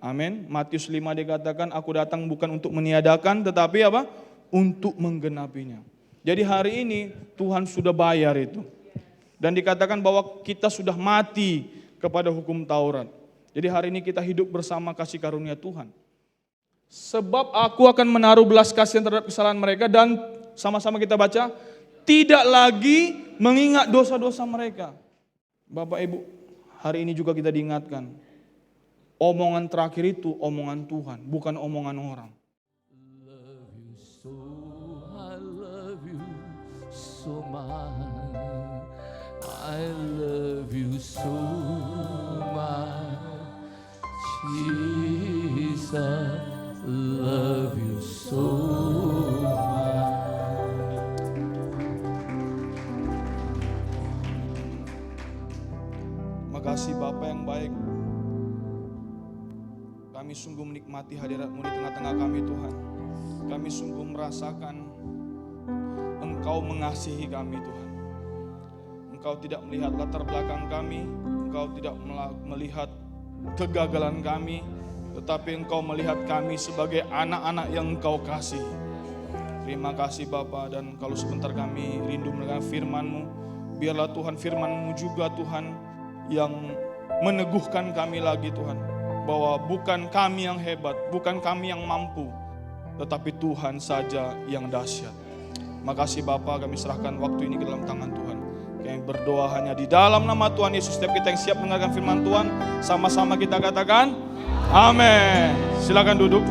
Amin. Matius 5 dikatakan, aku datang bukan untuk meniadakan tetapi apa? Untuk menggenapinya. Jadi hari ini Tuhan sudah bayar itu. Dan dikatakan bahwa kita sudah mati kepada hukum Taurat. Jadi hari ini kita hidup bersama kasih karunia Tuhan. Sebab aku akan menaruh belas kasihan terhadap kesalahan mereka dan sama-sama kita baca, tidak lagi mengingat dosa-dosa mereka. Bapak Ibu, hari ini juga kita diingatkan, omongan terakhir itu omongan Tuhan, bukan omongan orang. I love you so much. I love you so much. Jesus, love you so much. Terima kasih Bapa yang baik. Kami sungguh menikmati hadirat-Mu di tengah-tengah kami Tuhan. Kami sungguh merasakan Engkau mengasihi kami Tuhan. Engkau tidak melihat latar belakang kami, Engkau tidak melihat kegagalan kami, tetapi Engkau melihat kami sebagai anak-anak yang Engkau kasih. Terima kasih Bapa, dan kalau sebentar kami rindu mendengar firman-Mu, biarlah Tuhan firman-Mu juga Tuhan yang meneguhkan kami lagi Tuhan, bahwa bukan kami yang hebat, bukan kami yang mampu, tetapi Tuhan saja yang dahsyat. Makasih Bapa, kami serahkan waktu ini ke dalam tangan Tuhan. Kami berdoa hanya di dalam nama Tuhan Yesus. Setiap kita yang siap mendengarkan firman Tuhan, sama-sama kita katakan amin. Silakan duduk.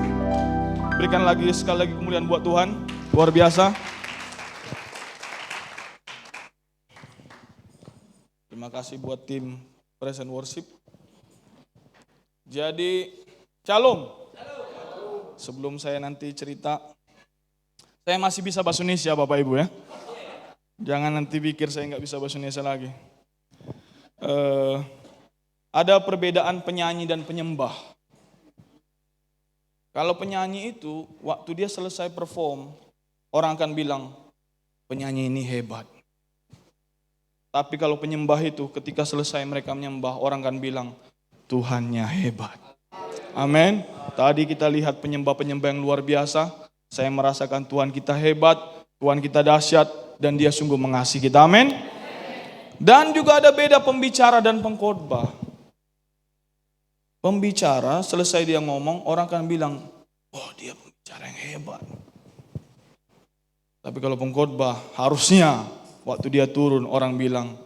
Berikan lagi sekali lagi kemuliaan buat Tuhan. Luar biasa. Terima kasih buat tim Praise and Worship. Jadi, Shalom. Sebelum saya nanti cerita, saya masih bisa bahasa Indonesia Bapak Ibu ya. Jangan nanti pikir saya nggak bisa bahasa Indonesia lagi. Ada perbedaan penyanyi dan penyembah. Kalau penyanyi itu, waktu dia selesai perform, orang akan bilang, penyanyi ini hebat. Tapi kalau penyembah itu, ketika selesai mereka menyembah, orang akan bilang, Tuhannya hebat. Amin. Tadi kita lihat penyembah-penyembah yang luar biasa. Saya merasakan Tuhan kita hebat, Tuhan kita dahsyat, dan Dia sungguh mengasihi kita. Amin. Dan juga ada beda pembicara dan pengkhotbah. Pembicara, selesai dia ngomong, orang akan bilang, oh dia pembicara yang hebat. Tapi kalau pengkhotbah, harusnya waktu dia turun, orang bilang,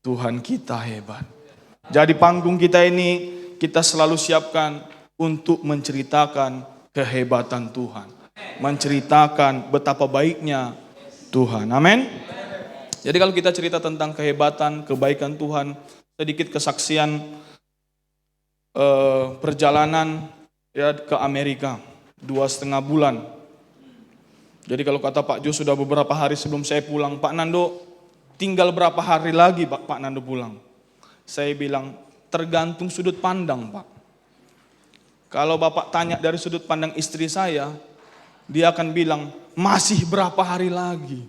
Tuhan kita hebat. Jadi panggung kita ini, kita selalu siapkan untuk menceritakan kehebatan Tuhan. Menceritakan betapa baiknya Tuhan. Amin. Jadi kalau kita cerita tentang kehebatan, kebaikan Tuhan, sedikit kesaksian perjalanan ya ke Amerika 2,5 bulan. Jadi kalau kata Pak Jo sudah beberapa hari sebelum saya pulang, Pak Nando tinggal berapa hari lagi Pak Nando pulang? Saya bilang tergantung sudut pandang Pak. Kalau Bapak tanya dari sudut pandang istri saya, dia akan bilang masih berapa hari lagi?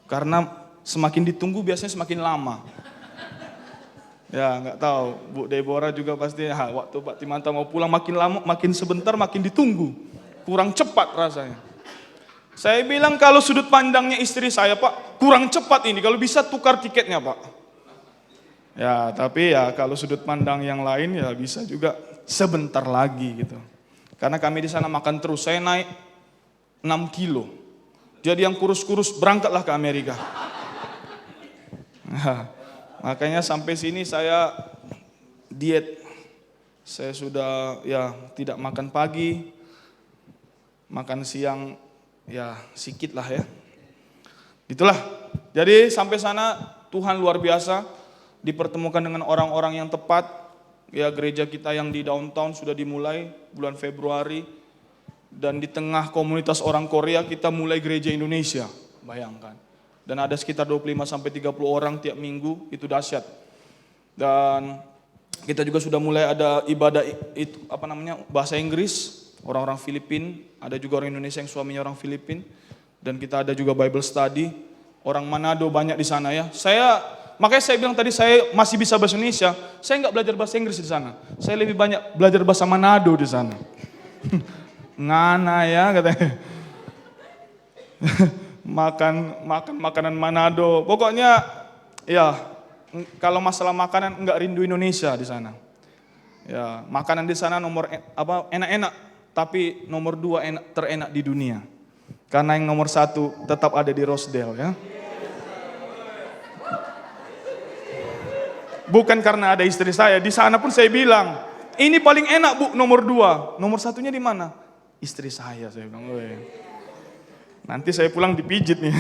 Karena semakin ditunggu biasanya semakin lama. Ya nggak tahu, Bu Deborah juga pasti waktu Pak Timanta mau pulang makin lama, makin sebentar makin ditunggu. Kurang cepat rasanya. Saya bilang kalau sudut pandangnya istri saya Pak, kurang cepat ini, kalau bisa tukar tiketnya Pak. Ya tapi ya kalau sudut pandang yang lain ya bisa juga sebentar lagi gitu. Karena kami di sana makan terus, saya naik 6 kilo. Jadi yang kurus-kurus berangkatlah ke Amerika. Nah, makanya sampai sini saya diet. Saya sudah ya tidak makan pagi, makan siang ya sikit lah ya. Itulah. Jadi sampai sana Tuhan luar biasa, dipertemukan dengan orang-orang yang tepat. Ya gereja kita yang di downtown sudah dimulai bulan Februari. Dan di tengah komunitas orang Korea kita mulai gereja Indonesia. Bayangkan. Dan ada sekitar 25-30 orang tiap minggu, itu dahsyat. Dan kita juga sudah mulai ada ibadah itu bahasa Inggris, orang-orang Filipin, ada juga orang Indonesia yang suaminya orang Filipin, dan kita ada juga Bible study. Orang Manado banyak di sana ya. Saya Makanya saya bilang tadi saya masih bisa bahasa Indonesia. Saya nggak belajar bahasa Inggris di sana. Saya lebih banyak belajar bahasa Manado di sana. Ngana ya katanya. makan makanan Manado. Pokoknya ya kalau masalah makanan nggak rindu Indonesia di sana. Ya makanan di sana enak-enak, tapi nomor 2 terenak di dunia. Karena yang nomor 1 tetap ada di Rosedale ya. Bukan karena ada istri saya, di sana pun saya bilang, ini paling enak Bu, nomor 2. Nomor 1-nya di mana? Istri saya bilang. Woy. Nanti saya pulang dipijit nih.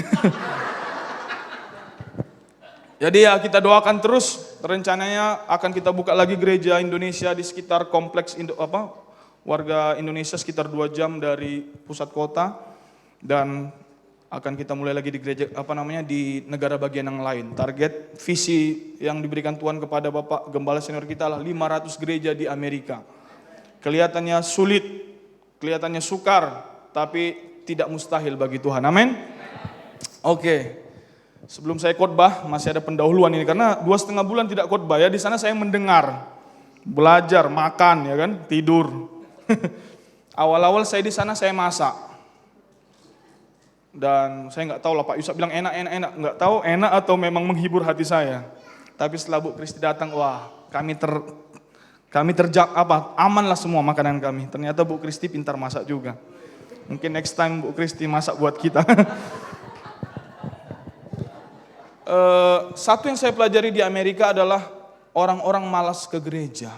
Jadi ya kita doakan terus, rencananya akan kita buka lagi gereja Indonesia di sekitar kompleks warga Indonesia sekitar 2 jam dari pusat kota, dan akan kita mulai lagi di gereja di negara bagian yang lain. Target visi yang diberikan Tuhan kepada Bapak Gembala senior kita adalah 500 gereja di Amerika. Kelihatannya sulit, kelihatannya sukar, tapi tidak mustahil bagi Tuhan. Amin. Oke. Sebelum saya khotbah masih ada pendahuluan ini karena 2,5 bulan tidak khotbah ya. Di sana saya mendengar, belajar, makan ya kan, tidur. Awal-awal saya di sana saya masak. Dan saya nggak tahu lah Pak Yusuf bilang enak, nggak tahu enak atau memang menghibur hati saya. Tapi setelah Bu Kristi datang, wah kami aman lah semua makanan kami. Ternyata Bu Kristi pintar masak juga. Mungkin next time Bu Kristi masak buat kita. Satu yang saya pelajari di Amerika adalah orang-orang malas ke gereja.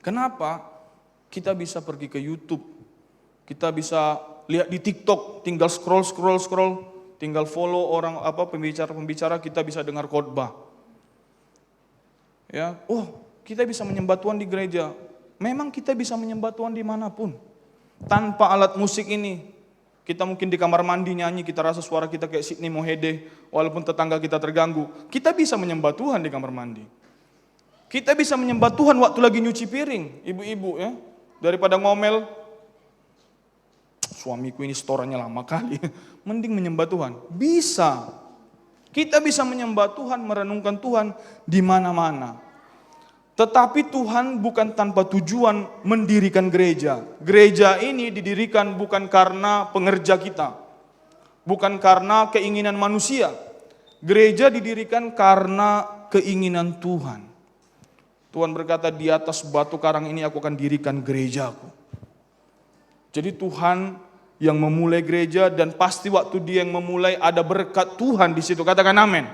Kenapa? Kita bisa pergi ke YouTube, kita bisa lihat di TikTok, tinggal scroll, tinggal follow orang pembicara-pembicara, kita bisa dengar khotbah. Ya, kita bisa menyembah Tuhan di gereja. Memang kita bisa menyembah Tuhan dimanapun. Tanpa alat musik ini, kita mungkin di kamar mandi nyanyi, kita rasa suara kita kayak Sydney Mohede, walaupun tetangga kita terganggu. Kita bisa menyembah Tuhan di kamar mandi. Kita bisa menyembah Tuhan waktu lagi nyuci piring, ibu-ibu ya. Daripada ngomel, suamiku ini setorannya lama kali. Mending menyembah Tuhan. Bisa. Kita bisa menyembah Tuhan, merenungkan Tuhan di mana-mana. Tetapi Tuhan bukan tanpa tujuan mendirikan gereja. Gereja ini didirikan bukan karena pengerja kita. Bukan karena keinginan manusia. Gereja didirikan karena keinginan Tuhan. Tuhan berkata, di atas batu karang ini aku akan dirikan gerejaku. Jadi Tuhan yang memulai gereja, dan pasti waktu Dia yang memulai ada berkat Tuhan di situ. Katakan amin.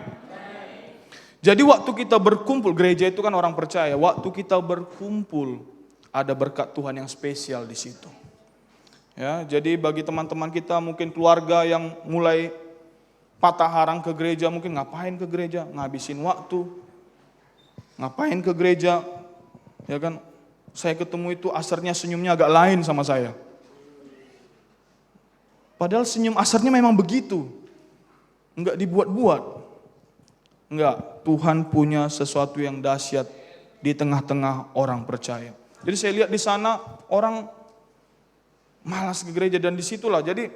Jadi waktu kita berkumpul, gereja itu kan orang percaya. Waktu kita berkumpul, ada berkat Tuhan yang spesial di situ. Ya, jadi bagi teman-teman kita mungkin keluarga yang mulai patah harang ke gereja, mungkin ngapain ke gereja, ngabisin waktu, ngapain ke gereja, ya kan? Saya ketemu itu asarnya senyumnya agak lain sama saya. Padahal senyum asarnya memang begitu. Enggak dibuat-buat. Enggak, Tuhan punya sesuatu yang dahsyat di tengah-tengah orang percaya. Jadi saya lihat di sana orang malas ke gereja, dan disitulah. Jadi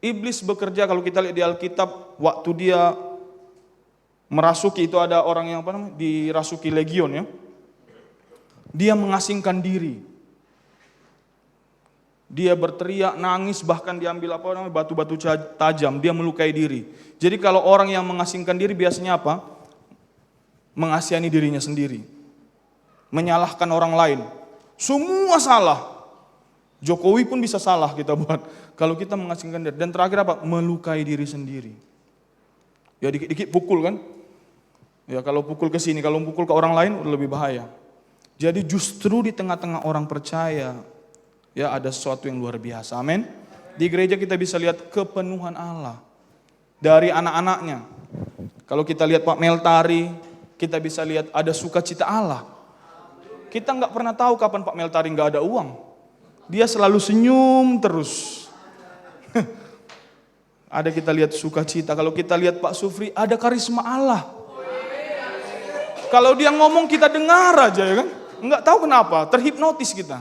iblis bekerja, kalau kita lihat di Alkitab, waktu dia merasuki, itu ada orang yang dirasuki legion ya. Dia mengasingkan diri. Dia berteriak, nangis, bahkan diambil batu-batu tajam, dia melukai diri. Jadi kalau orang yang mengasingkan diri biasanya apa? Mengasihani dirinya sendiri. Menyalahkan orang lain. Semua salah. Jokowi pun bisa salah kita buat. Kalau kita mengasingkan diri. Dan terakhir apa? Melukai diri sendiri. Ya dikit-dikit pukul kan. Ya kalau pukul ke sini, kalau pukul ke orang lain lebih bahaya. Jadi justru di tengah-tengah orang percaya, ya ada sesuatu yang luar biasa. Amin. Di gereja kita bisa lihat kepenuhan Allah dari anak-anaknya. Kalau kita lihat Pak Meltari, kita bisa lihat ada sukacita Allah. Kita nggak pernah tahu kapan Pak Meltari nggak ada uang. Dia selalu senyum terus. Ada kita lihat sukacita. Kalau kita lihat Pak Sufri, ada karisma Allah. Kalau dia ngomong kita dengar aja ya kan. Nggak tahu kenapa, terhipnotis kita.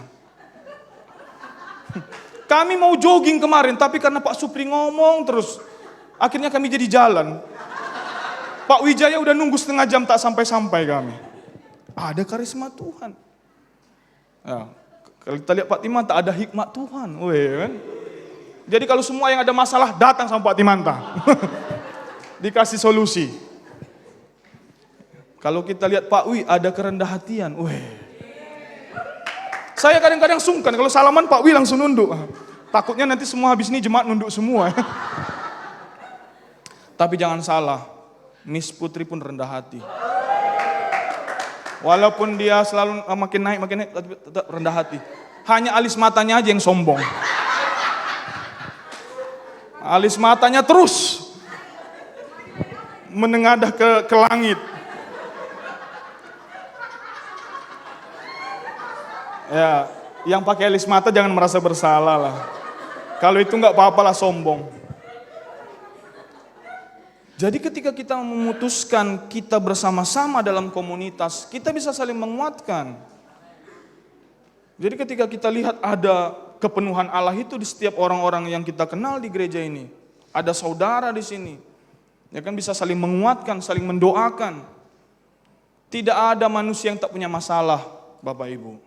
Kami mau jogging kemarin, tapi karena Pak Supri ngomong terus, akhirnya kami jadi jalan. Pak Wijaya udah nunggu setengah jam tak sampai-sampai kami. Ada karisma Tuhan. Ya, kalau kita lihat Pak Timanta ada hikmat Tuhan. Weh, kan? Jadi kalau semua yang ada masalah datang sama Pak Timanta. Dikasih solusi. Kalau kita lihat Pak Wi ada kerendah hatian. Weh. Saya kadang-kadang sungkan kalau salaman Pak Wi langsung nunduk. Takutnya nanti semua habis ini jemaat nunduk semua. Tapi jangan salah, Miss Putri pun rendah hati. Walaupun dia selalu makin naik, tapi tetap rendah hati. Hanya alis matanya aja yang sombong. Alis matanya terus menengadah ke langit. Ya, yang pakai alis mata jangan merasa bersalah lah. Kalau itu nggak apa-apa lah sombong. Jadi ketika kita memutuskan kita bersama-sama dalam komunitas, kita bisa saling menguatkan. Jadi ketika kita lihat ada kepenuhan Allah itu di setiap orang-orang yang kita kenal di gereja ini, ada saudara di sini, ya kan bisa saling menguatkan, saling mendoakan. Tidak ada manusia yang tak punya masalah, Bapak Ibu.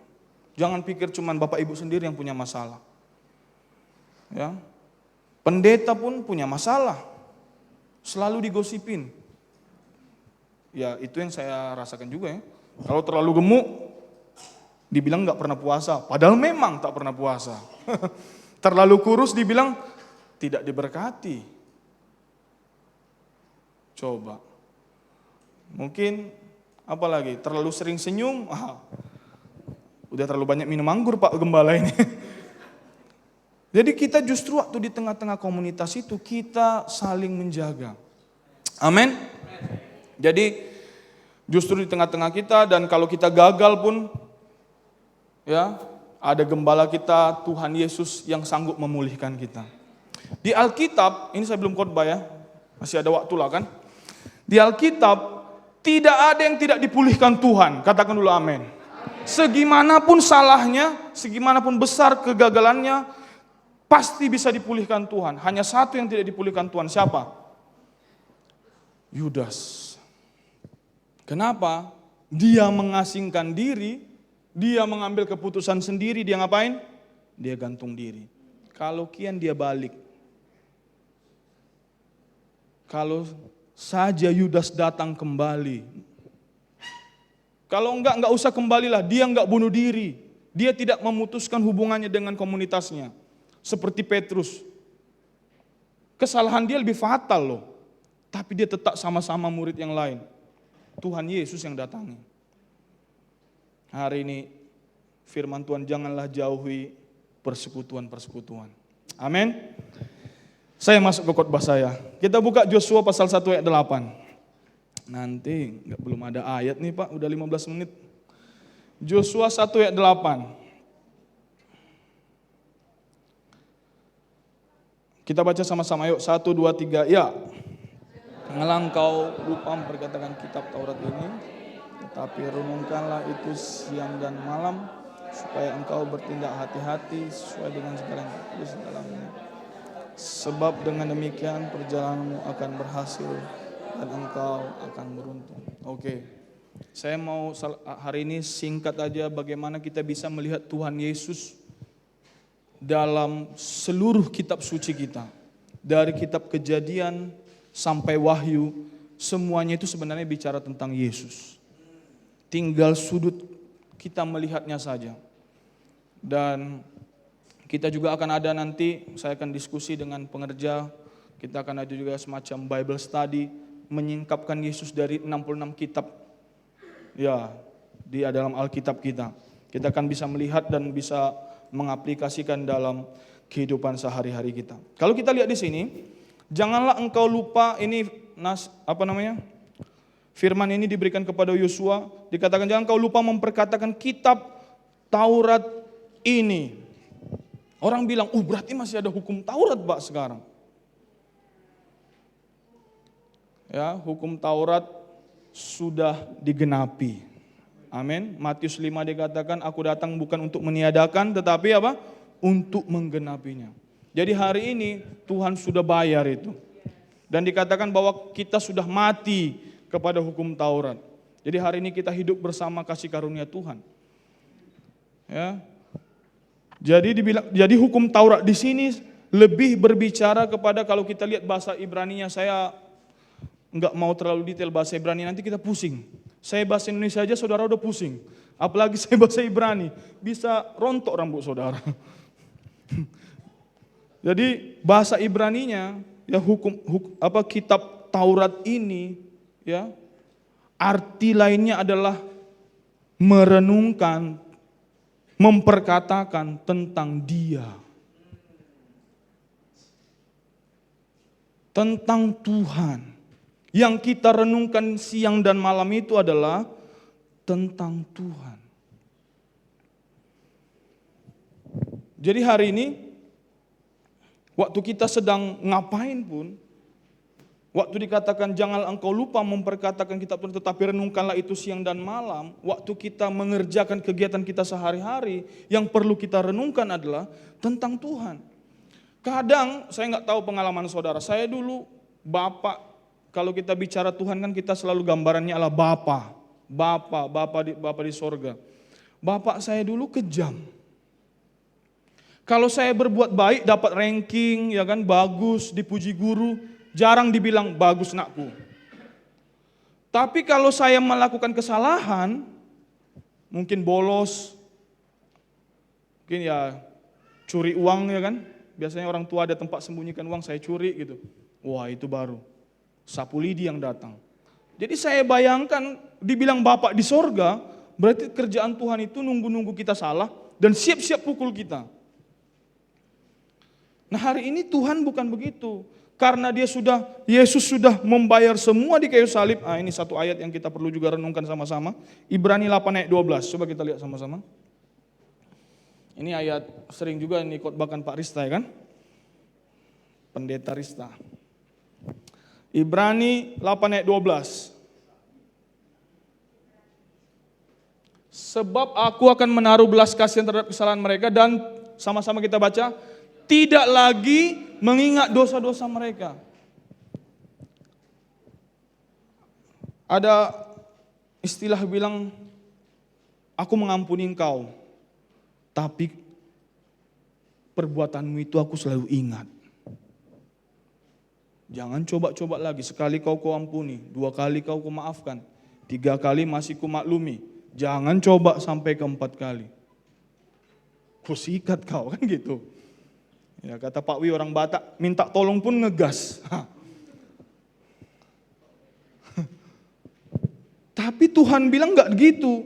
Jangan pikir cuma Bapak Ibu sendiri yang punya masalah. Ya. Pendeta pun punya masalah. Selalu digosipin. Ya itu yang saya rasakan juga ya. Kalau terlalu gemuk, dibilang nggak pernah puasa. Padahal memang tak pernah puasa. Terlalu kurus dibilang tidak diberkati. Coba. Mungkin apa lagi? Terlalu sering senyum. Udah terlalu banyak minum anggur Pak Gembala ini. Jadi kita justru waktu di tengah-tengah komunitas itu kita saling menjaga. Amin. Jadi justru di tengah-tengah kita dan kalau kita gagal pun ya ada gembala kita Tuhan Yesus yang sanggup memulihkan kita. Di Alkitab, ini saya belum khotbah ya. Masih ada waktu lah kan. Di Alkitab tidak ada yang tidak dipulihkan Tuhan. Katakan dulu amin. Segimanapun salahnya, segimanapun besar kegagalannya, pasti bisa dipulihkan Tuhan. Hanya satu yang tidak dipulihkan Tuhan. Siapa? Yudas. Kenapa? Dia mengasingkan diri, dia mengambil keputusan sendiri, dia ngapain? Dia gantung diri. Kalau kian dia balik. Kalau saja Yudas datang kembali. Kalau enggak usah kembalilah, dia enggak bunuh diri. Dia tidak memutuskan hubungannya dengan komunitasnya. Seperti Petrus. Kesalahan dia lebih fatal loh. Tapi dia tetap sama-sama murid yang lain. Tuhan Yesus yang datangi. Hari ini firman Tuhan, janganlah jauhi persekutuan-persekutuan. Amin. Saya masuk ke khotbah saya. Kita buka Yosua pasal 1 ayat 8. Nanti belum ada ayat nih Pak, udah 15 menit. Yosua 1 ayat 8. Kita baca sama-sama yuk, 1, 2, 3, ya. Janganlah engkau lupa memperkatakan kitab Taurat ini, tetapi renungkanlah itu siang dan malam, supaya engkau bertindak hati-hati sesuai dengan segala yang tertulis dalamnya. Sebab dengan demikian perjalananmu akan berhasil dan engkau akan beruntung. Oke, saya mau hari ini singkat aja bagaimana kita bisa melihat Tuhan Yesus dalam seluruh kitab suci kita. Dari kitab Kejadian sampai Wahyu, semuanya itu sebenarnya bicara tentang Yesus. Tinggal sudut kita melihatnya saja. Dan kita juga akan ada nanti, saya akan diskusi dengan pengerja, kita akan ada juga semacam Bible study, menyingkapkan Yesus dari 66 kitab ya di dalam Alkitab kita. Kita akan bisa melihat dan bisa mengaplikasikan dalam kehidupan sehari-hari kita. Kalau kita lihat di sini, janganlah engkau lupa, ini firman ini diberikan kepada Yosua, dikatakan jangan engkau lupa memperkatakan kitab Taurat ini. Orang bilang, berarti masih ada hukum Taurat Pak sekarang. Ya, hukum Taurat sudah digenapi. Amin. Matius 5 dikatakan, aku datang bukan untuk meniadakan, tetapi apa? Untuk menggenapinya. Jadi hari ini Tuhan sudah bayar itu. Dan dikatakan bahwa kita sudah mati kepada hukum Taurat. Jadi hari ini kita hidup bersama kasih karunia Tuhan. Ya. Jadi hukum Taurat di sini lebih berbicara kepada, kalau kita lihat bahasa Ibraninya, saya enggak mau terlalu detail bahasa Ibrani, nanti kita pusing. Saya bahasa Indonesia aja saudara udah pusing. Apalagi saya bahasa Ibrani, bisa rontok rambut saudara. Jadi bahasa Ibraninya, ya kitab Taurat ini, ya arti lainnya adalah merenungkan, memperkatakan tentang Dia, tentang Tuhan. Yang kita renungkan siang dan malam itu adalah tentang Tuhan. Jadi hari ini, waktu kita sedang ngapain pun, waktu dikatakan janganlah engkau lupa memperkatakan kitab Tuhan, tetapi renungkanlah itu siang dan malam. Waktu kita mengerjakan kegiatan kita sehari-hari, yang perlu kita renungkan adalah tentang Tuhan. Kadang, saya nggak tahu pengalaman saudara, saya dulu bapak, kalau kita bicara Tuhan kan kita selalu gambarannya adalah Bapa di sorga. Bapak saya dulu kejam. Kalau saya berbuat baik dapat ranking, ya kan, bagus, dipuji guru, jarang dibilang bagus nakku. Tapi kalau saya melakukan kesalahan, mungkin bolos, mungkin ya curi uang, ya kan. Biasanya orang tua ada tempat sembunyikan uang, saya curi gitu. Wah, itu baru sapu lidi yang datang. Jadi saya bayangkan dibilang Bapak di sorga, berarti kerjaan Tuhan itu nunggu-nunggu kita salah dan siap-siap pukul kita. Nah hari ini Tuhan bukan begitu. Karena Yesus sudah membayar semua di kayu salib. Ini satu ayat yang kita perlu juga renungkan sama-sama. Ibrani 8 ayat 12. Coba kita lihat sama-sama. Ini ayat sering juga ini khotbahkan Pak Rista, ya kan? Pendeta Rista. Ibrani 8 ayat 12. Sebab aku akan menaruh belas kasihan terhadap kesalahan mereka dan sama-sama kita baca, tidak lagi mengingat dosa-dosa mereka. Ada istilah bilang, aku mengampuni engkau, tapi perbuatanmu itu aku selalu ingat. Jangan coba-coba lagi, sekali kau ampuni, 2 kali kau maafkan, 3 kali masih maklumi. Jangan coba sampai ke 4 kali. Kusikat kau, kan gitu. Ya, kata Pak Wi orang Batak, minta tolong pun ngegas. Tapi Tuhan bilang enggak gitu.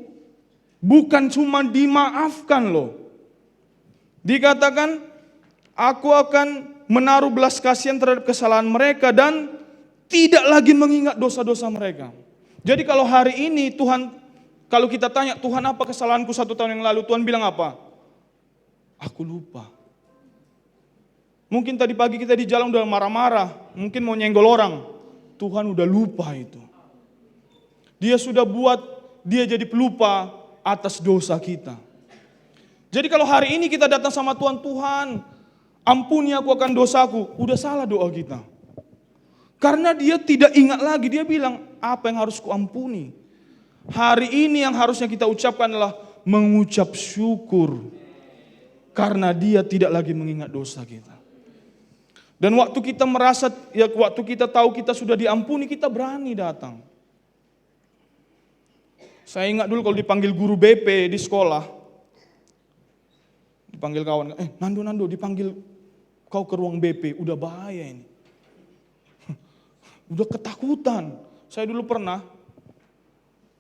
Bukan cuma dimaafkan loh. Dikatakan, aku akan menaruh belas kasihan terhadap kesalahan mereka dan tidak lagi mengingat dosa-dosa mereka. Jadi kalau hari ini Tuhan, kalau kita tanya, Tuhan apa kesalahanku 1 tahun yang lalu? Tuhan bilang apa? Aku lupa. Mungkin tadi pagi kita di jalan udah marah-marah, mungkin mau nyenggol orang. Tuhan udah lupa itu. Dia sudah buat dia jadi pelupa atas dosa kita. Jadi kalau hari ini kita datang sama Tuhan, Tuhan, ampuni aku akan dosaku. Udah salah doa kita. Karena dia tidak ingat lagi. Dia bilang, apa yang harus kuampuni? Hari ini yang harusnya kita ucapkan adalah mengucap syukur. Karena dia tidak lagi mengingat dosa kita. Dan waktu kita merasa, ya waktu kita tahu kita sudah diampuni, kita berani datang. Saya ingat dulu kalau dipanggil guru BP di sekolah. Dipanggil kawan, Nando dipanggil kau ke ruang BP, udah bahaya ini. Udah ketakutan. Saya dulu pernah,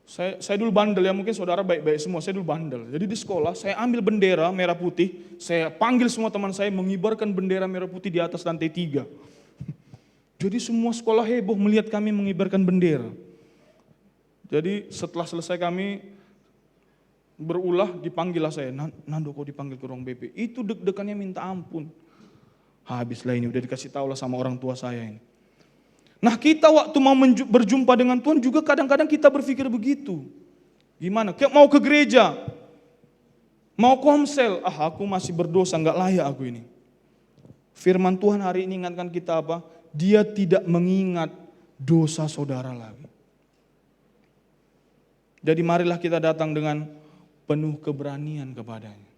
saya dulu bandel ya, mungkin saudara baik-baik semua, saya dulu bandel. Jadi di sekolah saya ambil bendera merah putih, saya panggil semua teman saya mengibarkan bendera merah putih di atas lantai 3. Jadi semua sekolah heboh melihat kami mengibarkan bendera. Jadi setelah selesai kami berulah, dipanggillah saya, Nando kau dipanggil ke ruang BP. Itu deg-degannya minta ampun. Habislah ini, udah dikasih tahu lah sama orang tua saya ini. Nah kita waktu mau berjumpa dengan Tuhan juga kadang-kadang kita berpikir begitu. Gimana? Kayak mau ke gereja, mau komsel, aku masih berdosa, nggak layak aku ini. Firman Tuhan hari ini ingatkan kita apa? Dia tidak mengingat dosa saudara lagi. Jadi marilah kita datang dengan penuh keberanian kepadanya.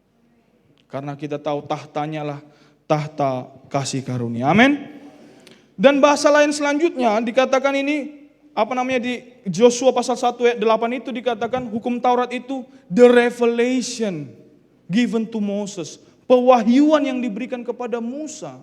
Karena kita tahu tahtanya lah tahta kasih karunia. Amin. Dan bahasa lain selanjutnya dikatakan ini, di Joshua pasal 1 ayat 8 itu dikatakan hukum Taurat itu the revelation given to Moses. Pewahyuan yang diberikan kepada Musa.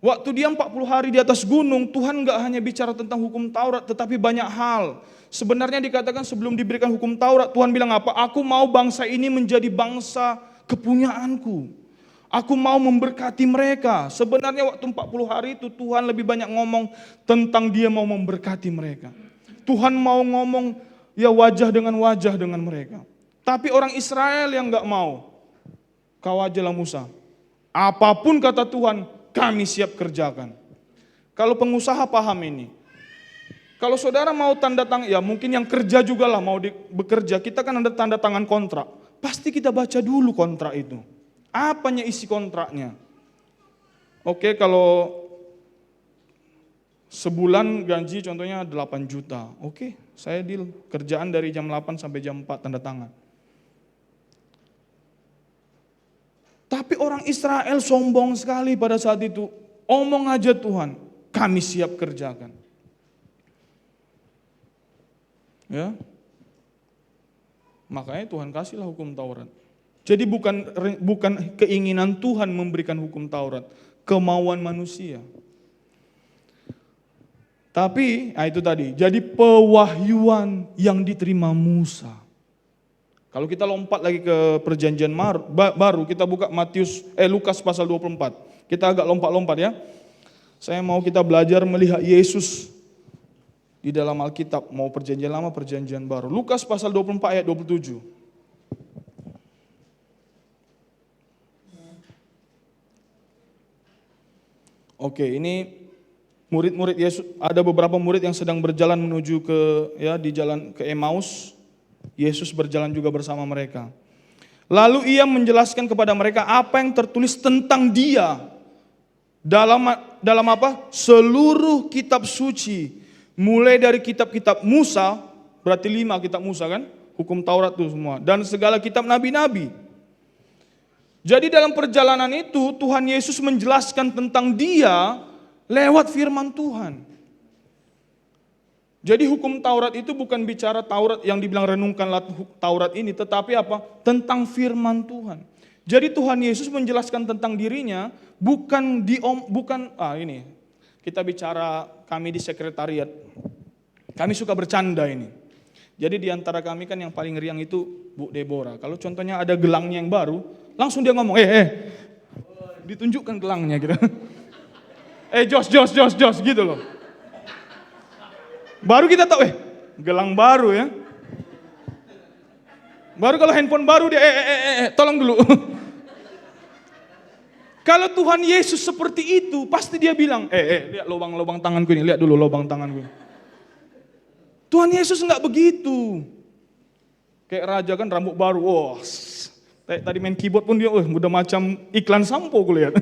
Waktu dia 40 hari di atas gunung, Tuhan gak hanya bicara tentang hukum Taurat, tetapi banyak hal. Sebenarnya dikatakan sebelum diberikan hukum Taurat, Tuhan bilang apa? Aku mau bangsa ini menjadi bangsa kepunyaanku. Aku mau memberkati mereka. Sebenarnya waktu 40 hari itu Tuhan lebih banyak ngomong tentang dia mau memberkati mereka. Tuhan mau ngomong ya wajah dengan mereka. Tapi orang Israel yang gak mau. Kau ajalah Musa. Apapun kata Tuhan, kami siap kerjakan. Kalau pengusaha paham ini. Kalau saudara mau tanda tangan, ya mungkin yang kerja juga lah mau bekerja, kita kan ada tanda tangan kontrak. Pasti kita baca dulu kontrak itu. Apanya isi kontraknya? Oke, kalau sebulan gaji contohnya 8 juta. Oke, saya deal. Kerjaan dari jam 8 sampai jam 4 tanda tangan. Tapi orang Israel sombong sekali pada saat itu. Omong aja Tuhan, kami siap kerjakan. Ya. Makanya Tuhan kasihlah hukum Taurat. Jadi bukan keinginan Tuhan memberikan hukum Taurat, kemauan manusia. Tapi, itu tadi, jadi pewahyuan yang diterima Musa. Kalau kita lompat lagi ke perjanjian baru, kita buka Lukas pasal 24. Kita agak lompat-lompat ya. Saya mau kita belajar melihat Yesus di dalam Alkitab, mau perjanjian lama, perjanjian baru. Lukas pasal 24 ayat 27. Oke, ini murid-murid Yesus, ada beberapa murid yang sedang berjalan menuju di jalan ke Emmaus. Yesus berjalan juga bersama mereka. Lalu ia menjelaskan kepada mereka apa yang tertulis tentang dia dalam apa? Seluruh kitab suci, mulai dari kitab-kitab Musa, berarti 5 kitab Musa kan? Hukum Taurat itu semua, dan segala kitab nabi-nabi. Jadi dalam perjalanan itu Tuhan Yesus menjelaskan tentang dia lewat firman Tuhan. Jadi hukum Taurat itu bukan bicara Taurat yang dibilang renungkanlah Taurat ini, tetapi apa? Tentang firman Tuhan. Jadi Tuhan Yesus menjelaskan tentang dirinya ini. Kita bicara kami di sekretariat. Kami suka bercanda ini. Jadi di antara kami kan yang paling riang itu Bu Deborah. Kalau contohnya ada gelangnya yang baru, langsung dia ngomong, ditunjukkan gelangnya gitu. Jos gitu loh. Baru kita tahu, gelang baru ya. Baru kalau handphone baru dia, tolong dulu. Kalau Tuhan Yesus seperti itu, pasti dia bilang, lihat lubang-lubang tanganku ini, lihat dulu lubang tanganku. Tuhan Yesus enggak begitu. Kayak raja kan rambut baru, tadi main keyboard pun dia, udah macam iklan sampo kulihat.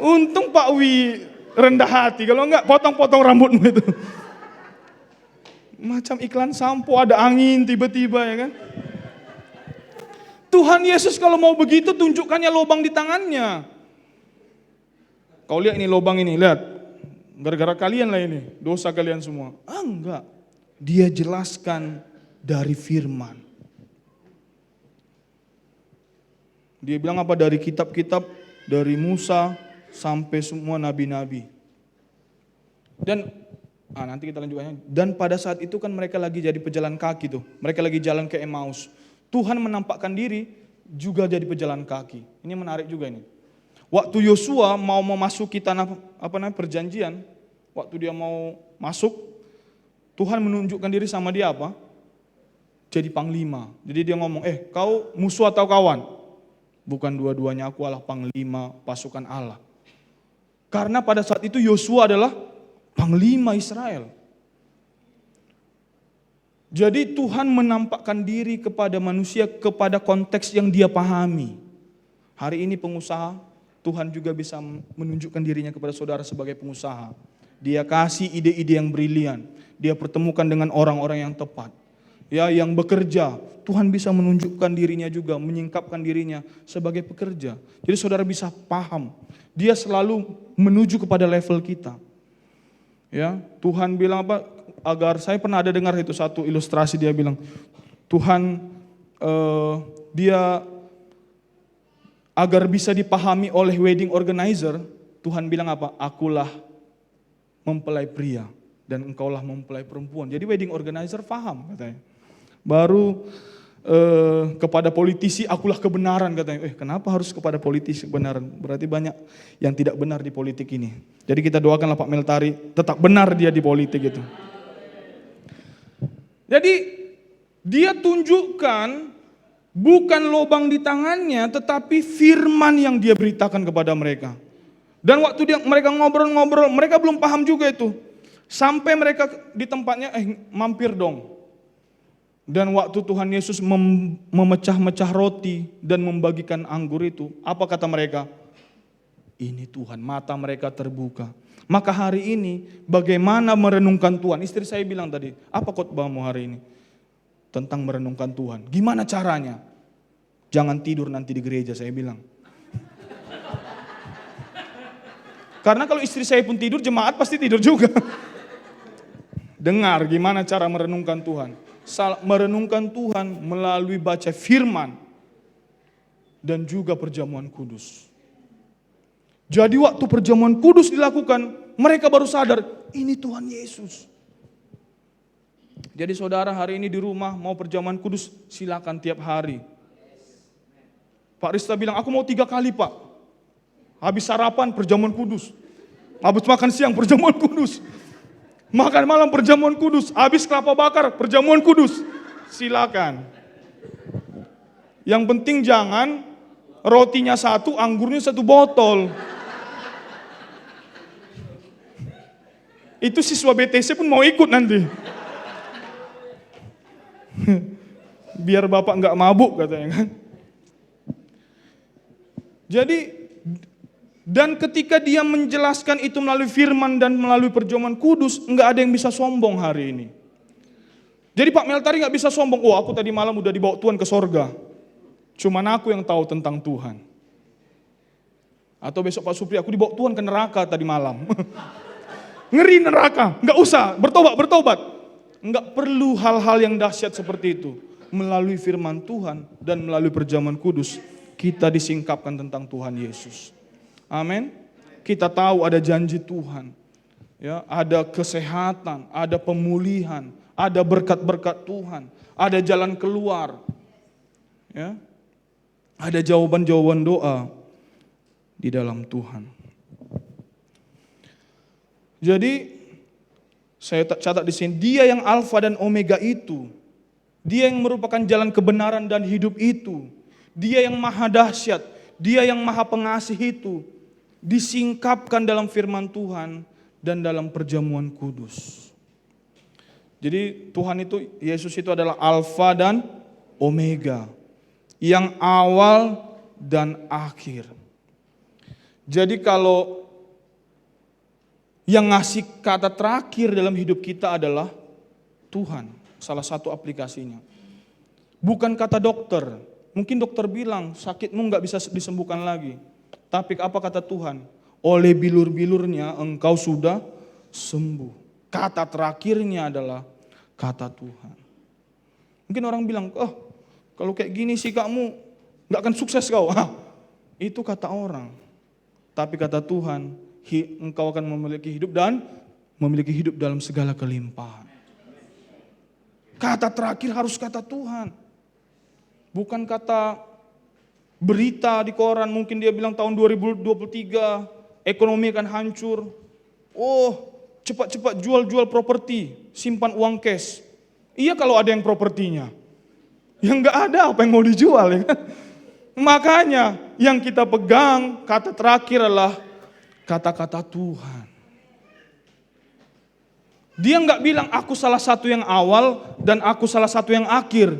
Untung Pak Wi rendah hati, kalau enggak potong-potong rambutmu itu. Macam iklan sampo, ada angin tiba-tiba ya kan. Tuhan Yesus kalau mau begitu tunjukkannya lubang di tangannya. Kau lihat ini lubang ini, lihat. Gara-gara kalian lah ini, dosa kalian semua. Enggak. Dia jelaskan dari firman. Dia bilang apa? Dari kitab-kitab, dari Musa sampai semua nabi-nabi. Dan nanti kita lanjutkannya. Dan pada saat itu kan mereka lagi jadi pejalan kaki tuh. Mereka lagi jalan ke Emmaus. Tuhan menampakkan diri juga jadi pejalan kaki. Ini menarik juga ini. Waktu Yosua mau memasuki tanah perjanjian, waktu dia mau masuk, Tuhan menunjukkan diri sama dia apa? Jadi panglima. Jadi dia ngomong, kau musuh atau kawan? Bukan dua-duanya, aku adalah panglima pasukan Allah. Karena pada saat itu Yosua adalah panglima Israel. Jadi Tuhan menampakkan diri kepada manusia kepada konteks yang dia pahami. Hari ini pengusaha, Tuhan juga bisa menunjukkan dirinya kepada saudara sebagai pengusaha. Dia kasih ide-ide yang brilian. Dia pertemukan dengan orang-orang yang tepat. Ya, yang bekerja, Tuhan bisa menunjukkan dirinya juga, menyingkapkan dirinya sebagai pekerja. Jadi saudara bisa paham, dia selalu menuju kepada level kita. Ya, Tuhan bilang apa? Agar saya pernah ada dengar itu satu ilustrasi, dia bilang, Tuhan dia agar bisa dipahami oleh wedding organizer, Tuhan bilang apa? Akulah mempelai pria dan engkaulah mempelai perempuan. Jadi wedding organizer paham katanya. Baru kepada politisi akulah kebenaran katanya. Kenapa harus kepada politisi kebenaran? Berarti banyak yang tidak benar di politik ini. Jadi kita doakanlah Pak Meltari tetap benar dia di politik itu. Jadi dia tunjukkan bukan lubang di tangannya, tetapi firman yang dia beritakan kepada mereka. Dan waktu mereka ngobrol-ngobrol, mereka belum paham juga itu. Sampai mereka di tempatnya, mampir dong. Dan waktu Tuhan Yesus memecah-mecah roti dan membagikan anggur itu, apa kata mereka? Ini Tuhan, mata mereka terbuka. Maka hari ini bagaimana merenungkan Tuhan? Istri saya bilang tadi, apa khotbahmu hari ini? Tentang merenungkan Tuhan. Gimana caranya? Jangan tidur nanti di gereja, saya bilang. Karena kalau istri saya pun tidur, jemaat pasti tidur juga. Dengar gimana cara merenungkan Tuhan. Merenungkan Tuhan melalui baca firman dan juga perjamuan kudus. Jadi waktu perjamuan kudus dilakukan, mereka baru sadar, ini Tuhan Yesus. Jadi saudara hari ini di rumah mau perjamuan kudus, silakan tiap hari. Pak Rista bilang, aku mau 3 kali Pak. Habis sarapan perjamuan kudus. Habis makan siang perjamuan kudus. Makan malam perjamuan kudus. Habis kelapa bakar perjamuan kudus. Silakan. Yang penting jangan rotinya 1, anggurnya 1 botol. Itu siswa BTC pun mau ikut nanti. Biar bapak nggak mabuk katanya kan. Jadi dan ketika dia menjelaskan itu melalui firman dan melalui perjamuan kudus, nggak ada yang bisa sombong hari ini. Jadi Pak Meltari nggak bisa sombong, aku tadi malam udah dibawa Tuhan ke sorga. Cuman aku yang tahu tentang Tuhan. Atau besok Pak Supri, aku dibawa Tuhan ke neraka tadi malam. Ngeri neraka, nggak usah, bertobat. Nggak perlu hal-hal yang dahsyat seperti itu. Melalui firman Tuhan dan melalui perjamuan kudus, kita disingkapkan tentang Tuhan Yesus. Amin. Kita tahu ada janji Tuhan. Ya, ada kesehatan, ada pemulihan, ada berkat-berkat Tuhan, ada jalan keluar. Ya. Ada jawaban-jawaban doa di dalam Tuhan. Jadi saya catat di sini, dia yang alfa dan omega itu, dia yang merupakan jalan kebenaran dan hidup itu, dia yang maha dahsyat, dia yang maha pengasih itu, disingkapkan dalam firman Tuhan dan dalam perjamuan kudus. Jadi Tuhan itu, Yesus itu adalah alfa dan omega, yang awal dan akhir. Jadi kalau yang ngasih kata terakhir dalam hidup kita adalah Tuhan, salah satu aplikasinya. Bukan kata dokter. Mungkin dokter bilang sakitmu nggak bisa disembuhkan lagi. Tapi apa kata Tuhan? Oleh bilur-bilurnya engkau sudah sembuh. Kata terakhirnya adalah kata Tuhan. Mungkin orang bilang, kalau kayak gini sih kamu nggak akan sukses kau. Itu kata orang. Tapi kata Tuhan, engkau akan memiliki hidup dan memiliki hidup dalam segala kelimpahan. Kata terakhir harus kata Tuhan. Bukan kata berita di koran, mungkin dia bilang tahun 2023 ekonomi akan hancur. Cepat-cepat jual properti, simpan uang cash. Iya kalau ada yang propertinya. Yang enggak ada apa yang mau dijual ya kan? Makanya yang kita pegang kata terakhir adalah kata-kata Tuhan. Dia enggak bilang aku salah satu yang awal dan aku salah satu yang akhir.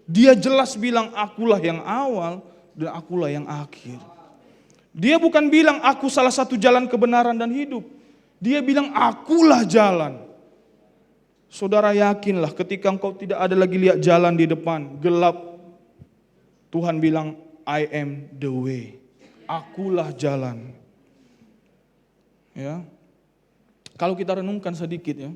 Dia jelas bilang akulah yang awal dan akulah yang akhir. Dia bukan bilang aku salah satu jalan kebenaran dan hidup. Dia bilang, akulah jalan. Saudara yakinlah ketika engkau tidak ada lagi lihat jalan di depan, gelap. Tuhan bilang, I am the way. Akulah jalan. Ya. Kalau kita renungkan sedikit ya.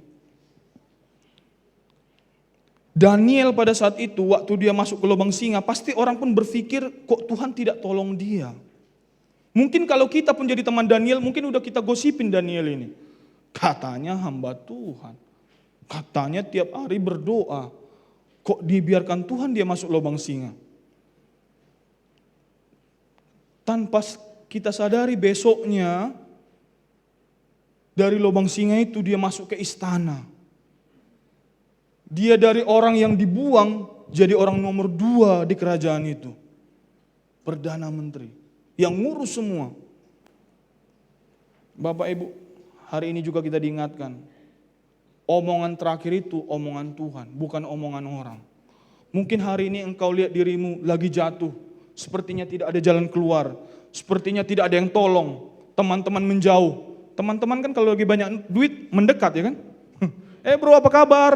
Daniel pada saat itu waktu dia masuk ke lubang singa, pasti orang pun berpikir kok Tuhan tidak tolong dia. Mungkin kalau kita pun jadi teman Daniel, mungkin udah kita gosipin Daniel ini. Katanya hamba Tuhan. Katanya tiap hari berdoa. Kok dibiarkan Tuhan dia masuk lubang singa? Tanpa kita sadari besoknya, dari lubang singa itu dia masuk ke istana. Dia dari orang yang dibuang jadi orang nomor 2 di kerajaan itu. Perdana Menteri yang ngurus semua. Bapak Ibu, hari ini juga kita diingatkan. Omongan terakhir itu omongan Tuhan, bukan omongan orang. Mungkin hari ini engkau lihat dirimu lagi jatuh. Sepertinya tidak ada jalan keluar. Sepertinya tidak ada yang tolong. Teman-teman menjauh. Teman-teman kan kalau lagi banyak duit mendekat ya kan. Bro apa kabar?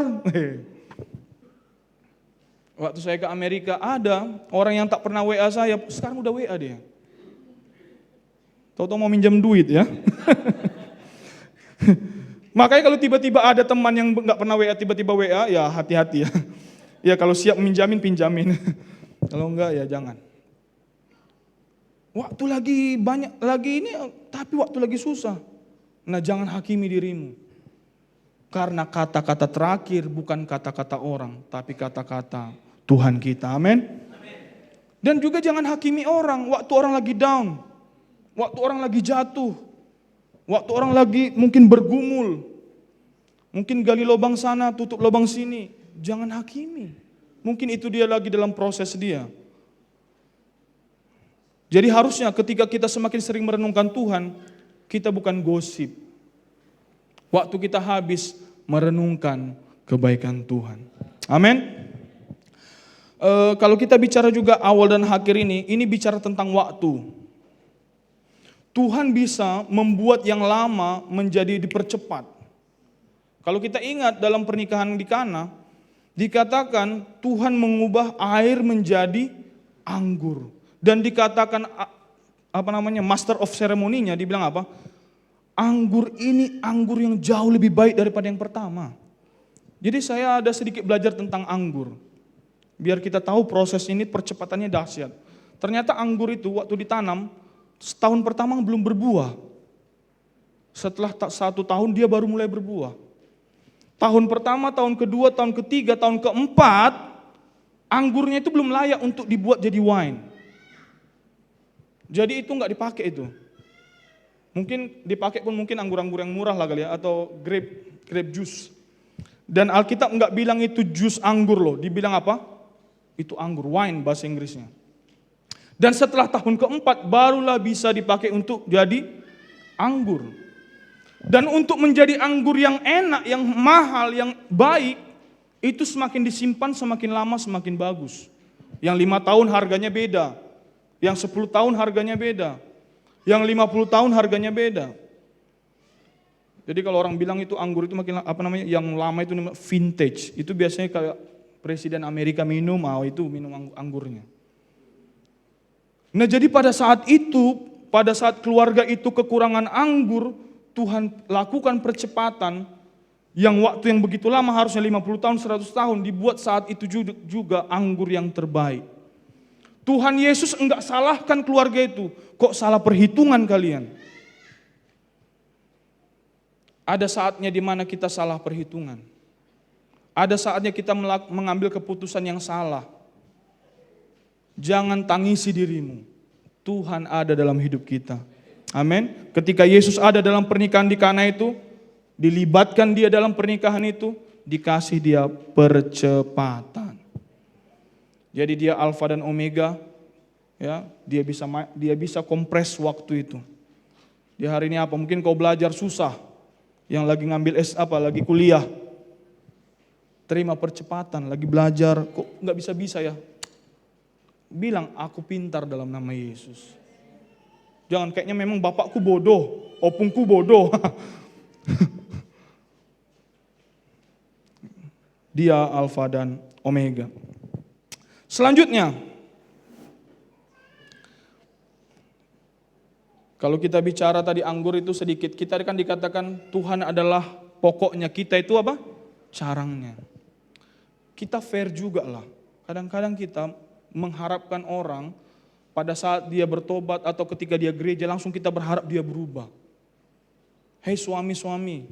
Waktu saya ke Amerika ada orang yang tak pernah WA saya, sekarang udah WA dia. Tahu-tahu mau minjam duit ya. Makanya kalau tiba-tiba ada teman yang nggak pernah WA tiba-tiba WA, ya hati-hati ya. Ya kalau siap minjamin pinjamin. Kalau enggak ya jangan. Waktu lagi banyak lagi ini, tapi waktu lagi susah. Nah jangan hakimi dirimu. Karena kata-kata terakhir bukan kata-kata orang, tapi kata-kata Tuhan kita. Amin. Dan juga jangan hakimi orang waktu orang lagi down, waktu orang lagi jatuh, waktu orang lagi mungkin bergumul, mungkin gali lubang sana, tutup lubang sini. Jangan hakimi. Mungkin itu dia lagi dalam proses dia. Jadi harusnya ketika kita semakin sering merenungkan Tuhan, kita bukan gosip. Waktu kita habis merenungkan kebaikan Tuhan. Amin. Kalau kita bicara juga awal dan akhir ini bicara tentang waktu. Tuhan bisa membuat yang lama menjadi dipercepat. Kalau kita ingat dalam pernikahan di Kana, dikatakan Tuhan mengubah air menjadi anggur. Dan dikatakan master of ceremony-nya dibilang apa? Anggur ini anggur yang jauh lebih baik daripada yang pertama. Jadi saya ada sedikit belajar tentang anggur. Biar kita tahu proses ini percepatannya dahsyat. Ternyata anggur itu waktu ditanam, setahun pertama belum berbuah. Setelah 1 tahun dia baru mulai berbuah. Tahun pertama, tahun kedua, tahun ketiga, tahun keempat, anggurnya itu belum layak untuk dibuat jadi wine. Jadi itu nggak dipakai itu. Mungkin dipakai pun mungkin anggur-anggur yang murah lah kali ya, atau grape juice. Dan Alkitab nggak bilang itu jus anggur loh, dibilang apa? Itu anggur, wine bahasa Inggrisnya. Dan setelah tahun keempat barulah bisa dipakai untuk jadi anggur. Dan untuk menjadi anggur yang enak, yang mahal, yang baik, itu semakin disimpan semakin lama semakin bagus. Yang 5 tahun harganya beda, yang 10 tahun harganya beda. Yang 50 tahun harganya beda. Jadi kalau orang bilang itu anggur itu makin yang lama itu vintage. Itu biasanya kayak Presiden Amerika minum, itu minum anggurnya. Nah jadi pada saat keluarga itu kekurangan anggur, Tuhan lakukan percepatan yang waktu yang begitu lama harusnya 50 tahun, 100 tahun dibuat saat itu juga anggur yang terbaik. Tuhan Yesus enggak salahkan keluarga itu. Kok salah perhitungan kalian? Ada saatnya di mana kita salah perhitungan. Ada saatnya kita mengambil keputusan yang salah. Jangan tangisi dirimu. Tuhan ada dalam hidup kita. Amin. Ketika Yesus ada dalam pernikahan di Kana itu, dilibatkan dia dalam pernikahan itu, dikasih dia percepatan. Jadi dia alfa dan omega, ya, dia bisa kompres waktu itu. Di hari ini apa? Mungkin kau belajar susah, yang lagi ngambil lagi kuliah, terima percepatan, lagi belajar, kok nggak bisa ya? Bilang aku pintar dalam nama Yesus. Jangan kayaknya memang bapakku bodoh, opungku bodoh. Dia Alfa dan Omega. Selanjutnya, kalau kita bicara tadi anggur itu sedikit, kita kan dikatakan Tuhan adalah pokoknya, kita itu apa? Carangnya. Kita fair juga lah. Kadang-kadang kita mengharapkan orang pada saat dia bertobat atau ketika dia gereja langsung kita berharap dia berubah. Hei suami-suami,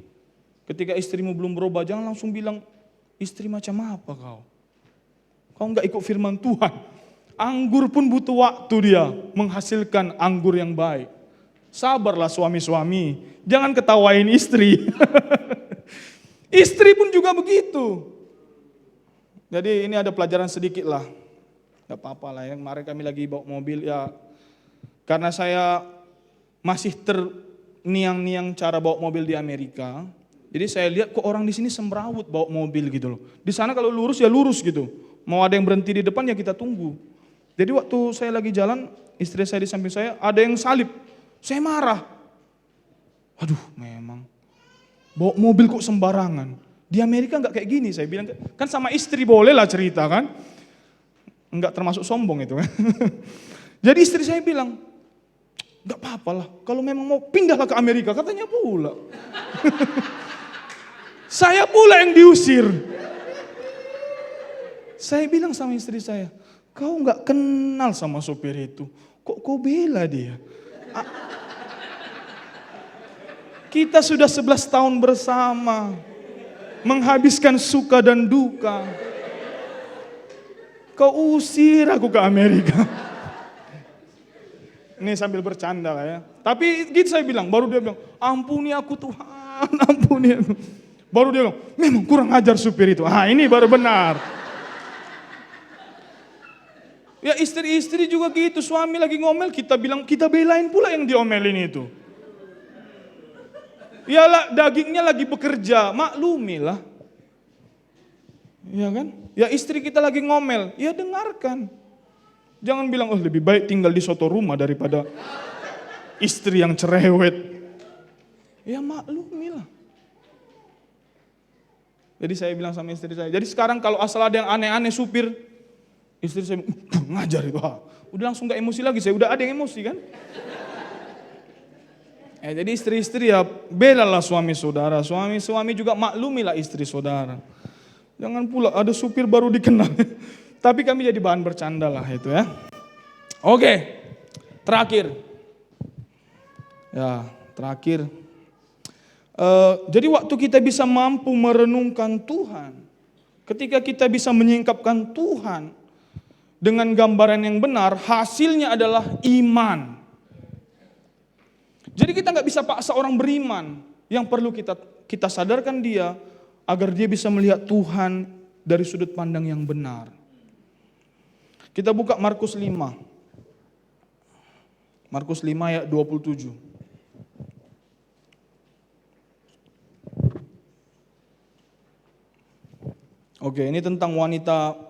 ketika istrimu belum berubah jangan langsung bilang, istri macam apa kau? Kau enggak ikut firman Tuhan. Anggur pun butuh waktu dia menghasilkan anggur yang baik. Sabarlah suami-suami, jangan ketawain istri. Istri pun juga begitu. Jadi ini ada pelajaran sedikit lah. Gak apa-apa lah ya, kemarin kami lagi bawa mobil ya. Karena saya masih terniang-niang cara bawa mobil di Amerika. Jadi saya lihat kok orang di sini semrawut bawa mobil gitu loh. Di sana kalau lurus ya lurus gitu. Mau ada yang berhenti di depan ya kita tunggu. Jadi waktu saya lagi jalan, istri saya di samping saya, ada yang salip. Saya marah. Aduh memang, bawa mobil kok sembarangan. Di Amerika enggak kayak gini, saya bilang. Kan sama istri boleh lah cerita kan. Enggak termasuk sombong itu kan. Jadi istri saya bilang, enggak apa-apa lah, kalau memang mau pindahlah ke Amerika, katanya pula. Saya pula yang diusir. Saya bilang sama istri saya, kau enggak kenal sama sopir itu, kok kau bela dia? Kita sudah 11 tahun bersama, menghabiskan suka dan duka. Kau usir aku ke Amerika. Ini sambil bercanda lah ya. Tapi gitu saya bilang, baru dia bilang, ampuni aku Tuhan, ampuni aku. Baru dia bilang, memang kurang ajar supir itu. Ini baru benar. Ya istri-istri juga gitu, suami lagi ngomel, kita bilang, kita belain pula yang diomelin itu. Ya lah, dagingnya lagi bekerja, maklumilah. Ya kan? Ya istri kita lagi ngomel, ya dengarkan. Jangan bilang, oh lebih baik tinggal di soto rumah daripada istri yang cerewet. Ya maklumilah. Jadi saya bilang sama istri saya, jadi sekarang kalau asal ada yang aneh-aneh supir, istri saya ngajar itu. Udah langsung gak emosi lagi, saya udah ada yang emosi kan. Jadi istri-istri ya belalah suami saudara, suami-suami juga maklumilah istri saudara. Jangan pula ada supir baru dikenal. Tapi kami jadi bahan bercanda lah itu ya. Oke, terakhir. Ya, terakhir. Jadi waktu kita bisa mampu merenungkan Tuhan, ketika kita bisa menyingkapkan Tuhan dengan gambaran yang benar, hasilnya adalah iman. Jadi kita nggak bisa paksa orang beriman. Yang perlu kita sadarkan dia agar dia bisa melihat Tuhan dari sudut pandang yang benar. Kita buka Markus 5. Markus 5 ayat 27. Oke, ini tentang wanita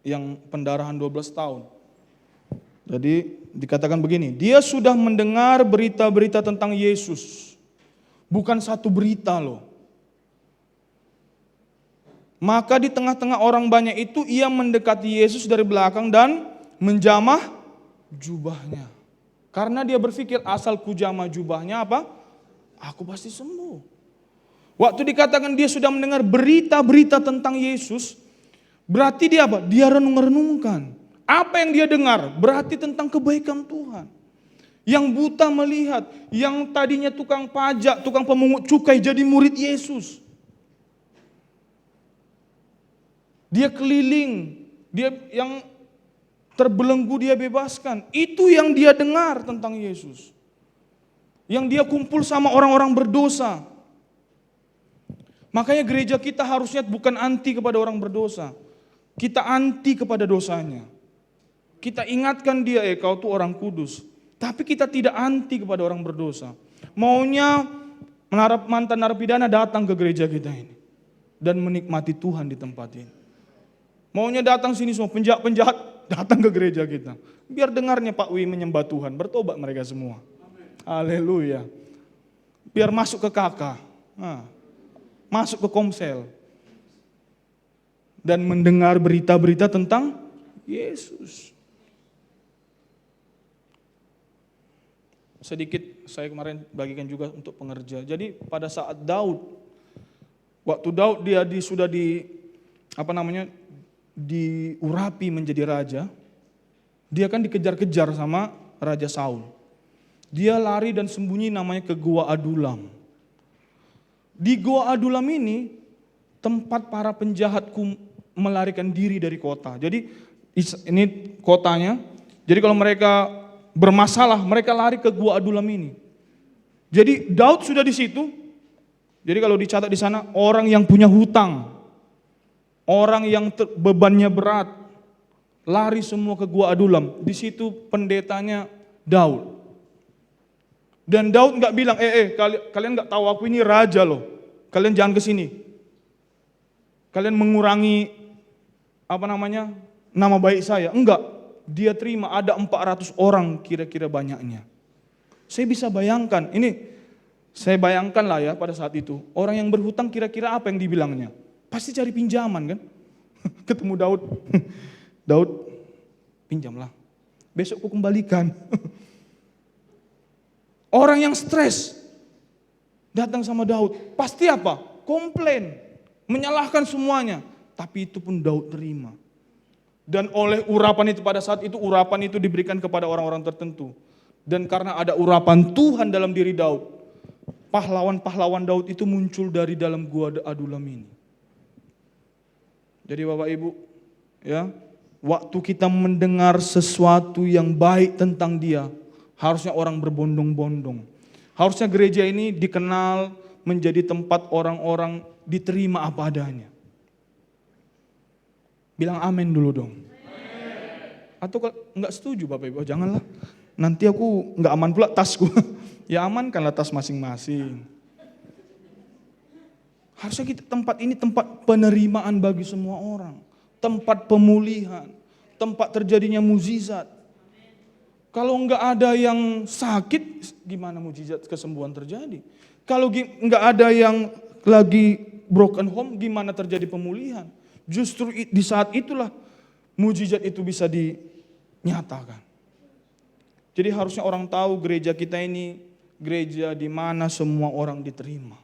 yang pendarahan 12 tahun. Jadi dikatakan begini, dia sudah mendengar berita-berita tentang Yesus. Bukan satu berita loh. Maka di tengah-tengah orang banyak itu ia mendekati Yesus dari belakang dan menjamah jubahnya. Karena dia berpikir asal ku jamah jubahnya apa? Aku pasti sembuh. Waktu dikatakan dia sudah mendengar berita-berita tentang Yesus, berarti dia apa? Dia renung-renungkan. Apa yang dia dengar? Berarti tentang kebaikan Tuhan. Yang buta melihat, yang tadinya tukang pajak, tukang pemungut cukai jadi murid Yesus. Dia keliling, dia yang terbelenggu dia bebaskan. Itu yang dia dengar tentang Yesus. Yang dia kumpul sama orang-orang berdosa. Makanya gereja kita harusnya bukan anti kepada orang berdosa. Kita anti kepada dosanya. Kita ingatkan dia, kau tuh orang kudus. Tapi kita tidak anti kepada orang berdosa. Maunya mantan narapidana datang ke gereja kita ini. Dan menikmati Tuhan di tempat ini. Maunya datang sini semua penjahat-penjahat datang ke gereja kita. Biar dengarnya Pak Wi menyembah Tuhan, bertobat mereka semua. Haleluya. Biar masuk ke KK. Masuk ke Komsel. dan mendengar berita-berita tentang Yesus. Sedikit saya kemarin bagikan juga untuk pengerja. Jadi pada saat waktu Daud sudah diurapi menjadi raja, dia kan dikejar-kejar sama Raja Saul. Dia lari dan sembunyi namanya ke Gua Adulam. Di Gua Adulam ini tempat para penjahat melarikan diri dari kota. Jadi ini kotanya. Jadi kalau mereka bermasalah, mereka lari ke Gua Adulam ini. Jadi Daud sudah di situ. Jadi kalau dicatat di sana, orang yang punya hutang, orang yang bebannya berat, lari semua ke Gua Adulam. Di situ pendetanya Daud. Dan Daud nggak bilang, kalian nggak tahu aku ini raja loh, kalian jangan ke sini. Kalian mengurangi nama baik saya. Enggak, dia terima ada 400 orang kira-kira banyaknya. Saya bisa bayangkan, saya bayangkan lah ya pada saat itu, orang yang berhutang kira-kira apa yang dibilangnya? Pasti cari pinjaman kan? Ketemu Daud, Daud pinjamlah, besok aku kembalikan. Orang yang stres datang sama Daud, pasti apa? Komplain, menyalahkan semuanya. Tapi itu pun Daud terima. Dan oleh urapan itu pada saat itu, urapan itu diberikan kepada orang-orang tertentu. Dan karena ada urapan Tuhan dalam diri Daud, pahlawan-pahlawan Daud itu muncul dari dalam Gua Adulam ini. Jadi Bapak Ibu, ya, waktu kita mendengar sesuatu yang baik tentang dia, harusnya orang berbondong-bondong. Harusnya gereja ini dikenal menjadi tempat orang-orang diterima apa adanya. Bilang amin dulu dong. Atau kalau enggak setuju Bapak Ibu, janganlah. Nanti aku enggak aman pula tasku. Ya amankanlah tas masing-masing. Harusnya tempat ini tempat penerimaan bagi semua orang. Tempat pemulihan. Tempat terjadinya mukjizat. Kalau enggak ada yang sakit, gimana mukjizat kesembuhan terjadi? Kalau enggak ada yang lagi broken home, gimana terjadi pemulihan? Justru di saat itulah mukjizat itu bisa dinyatakan. Jadi harusnya orang tahu gereja kita ini gereja di mana semua orang diterima.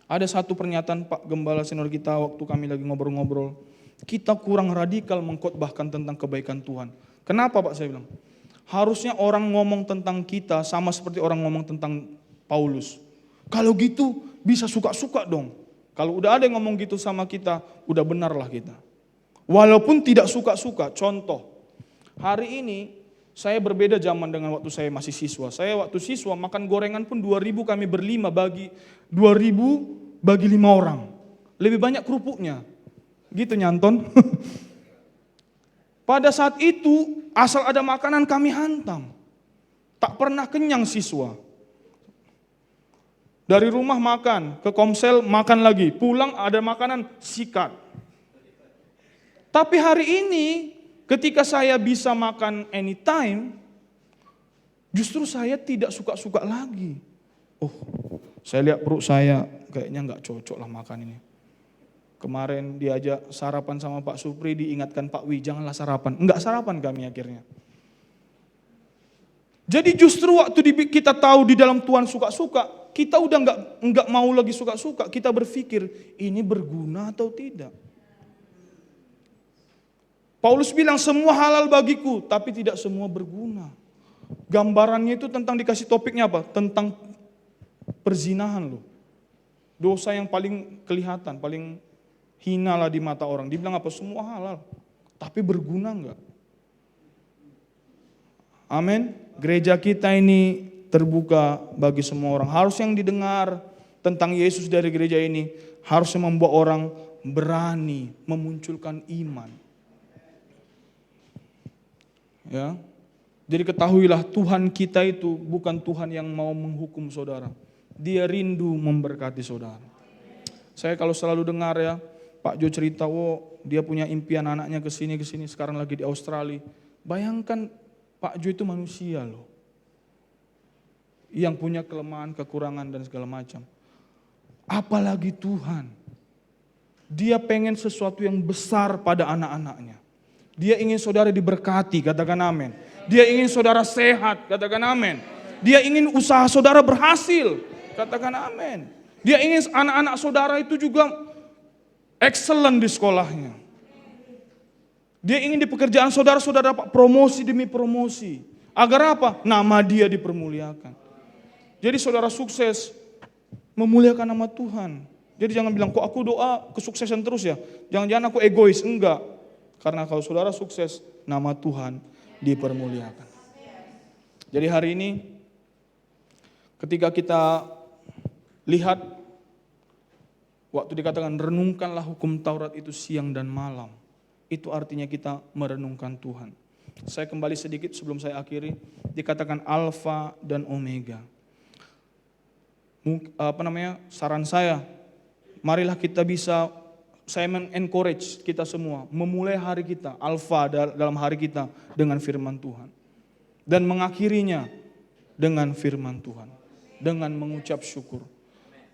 Ada satu pernyataan Pak Gembala senior kita waktu kami lagi ngobrol-ngobrol. Kita kurang radikal mengkhotbahkan tentang kebaikan Tuhan. Kenapa Pak saya bilang? Harusnya orang ngomong tentang kita sama seperti orang ngomong tentang Paulus. Kalau gitu bisa suka-suka dong. Kalau udah ada yang ngomong gitu sama kita, udah benarlah kita. Walaupun tidak suka-suka, contoh. Hari ini saya berbeda zaman dengan waktu saya masih siswa. Saya waktu siswa makan gorengan pun 2.000 kami berlima bagi 2.000 bagi 5 orang. Lebih banyak kerupuknya. Gitu nyanton. Pada saat itu, asal ada makanan kami hantam. Tak pernah kenyang siswa. Dari rumah makan, ke komsel makan lagi. Pulang ada makanan, sikat. Tapi hari ini, ketika saya bisa makan anytime, justru saya tidak suka-suka lagi. Oh, saya lihat perut saya kayaknya nggak cocok lah makan ini. Kemarin diajak sarapan sama Pak Supri, diingatkan Pak Wi, janganlah sarapan. Enggak sarapan kami akhirnya. Jadi justru waktu kita tahu di dalam Tuhan suka-suka, kita udah enggak mau lagi suka-suka. Kita berpikir, ini berguna atau tidak. Paulus bilang, semua halal bagiku, tapi tidak semua berguna. Gambarannya itu tentang dikasih topiknya apa? Tentang perzinahan loh. Dosa yang paling kelihatan, paling hina lah di mata orang. Dibilang apa? Semua halal. Tapi berguna enggak? Amin. Gereja kita ini terbuka bagi semua orang. Harus yang didengar tentang Yesus dari gereja ini harusnya membuat orang berani memunculkan iman. Ya. Jadi ketahuilah Tuhan kita itu bukan Tuhan yang mau menghukum saudara. Dia rindu memberkati saudara. Saya kalau selalu dengar ya, Pak Jo cerita, dia punya impian anaknya ke sini, sekarang lagi di Australia. Bayangkan Pak Jo itu manusia loh. Yang punya kelemahan, kekurangan dan segala macam. Apalagi Tuhan. Dia pengen sesuatu yang besar pada anak-anaknya. Dia ingin saudara diberkati, katakan amin. Dia ingin saudara sehat, katakan amin. Dia ingin usaha saudara berhasil, katakan amin. Dia ingin anak-anak saudara itu juga excellent di sekolahnya. Dia ingin di pekerjaan saudara-saudara dapat promosi demi promosi. Agar apa? Nama dia dipermuliakan. Jadi saudara sukses memuliakan nama Tuhan. Jadi jangan bilang, kok aku doa kesuksesan terus ya. Jangan-jangan aku egois. Enggak. Karena kalau saudara sukses, nama Tuhan dipermuliakan. Jadi hari ini, ketika kita lihat, waktu dikatakan renungkanlah hukum Taurat itu siang dan malam. Itu artinya kita merenungkan Tuhan. Saya kembali sedikit sebelum saya akhiri. Dikatakan Alfa dan Omega. Saran saya, marilah kita bisa, saya men-encourage kita semua, memulai hari kita, Alfa dalam hari kita dengan firman Tuhan. Dan mengakhirinya dengan firman Tuhan. Dengan mengucap syukur.